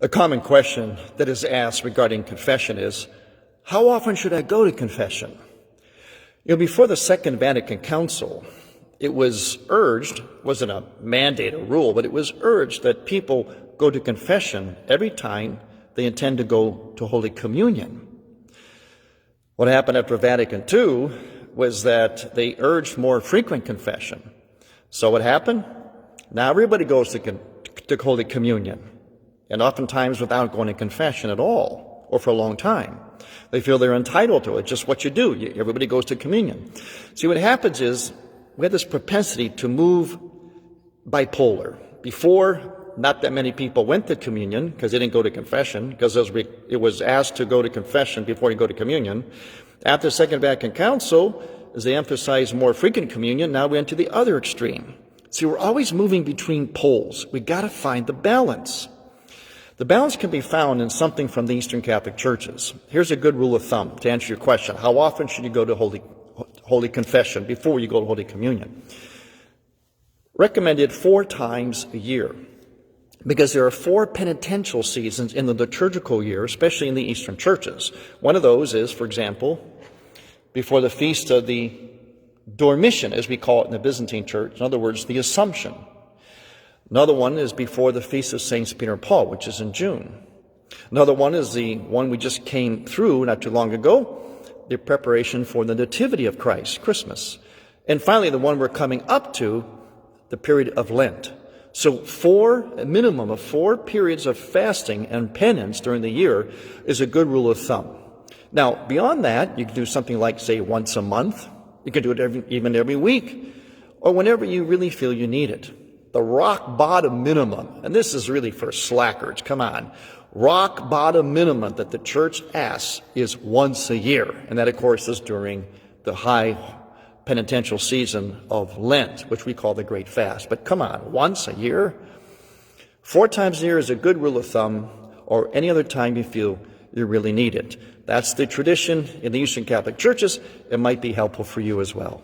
A common question that is asked regarding confession is, how often should I go to confession? Before the Second Vatican Council, it was urged, wasn't a mandate or rule, but it was urged that people go to confession every time they intend to go to Holy Communion. What happened after Vatican II was that they urged more frequent confession. So what happened? Now everybody goes to Holy Communion, and oftentimes without going to confession at all, or for a long time. They feel they're entitled to it, just what you do. Everybody goes to communion. See, what happens is we have this propensity to move bipolar. Before, not that many people went to communion because they didn't go to confession, because it was asked to go to confession before you go to communion. After the Second Vatican Council, as they emphasized more frequent communion, now we went to the other extreme. See, we're always moving between poles. We got to find the balance. The balance can be found in something from the Eastern Catholic churches. Here's a good rule of thumb to answer your question. How often should you go to Holy Confession before you go to Holy Communion? Recommended 4 times a year, because there are 4 penitential seasons in the liturgical year, especially in the Eastern churches. One of those is, for example, before the feast of the Dormition, as we call it in the Byzantine Church. In other words, the Assumption. Another one is before the Feast of Saints Peter and Paul, which is in June. Another one is the one we just came through not too long ago, the preparation for the Nativity of Christ, Christmas. And finally, the one we're coming up to, the period of Lent. So a minimum of 4 periods of fasting and penance during the year is a good rule of thumb. Now, beyond that, you can do something like, say, once a month. You can do it even every week, or whenever you really feel you need it. The rock bottom minimum, and this is really for slackers, come on, rock bottom minimum that the church asks is once a year. And that, of course, is during the high penitential season of Lent, which we call the Great Fast. But come on, once a year? 4 times a year is a good rule of thumb, or any other time you feel you really need it. That's the tradition in the Eastern Catholic churches. It might be helpful for you as well.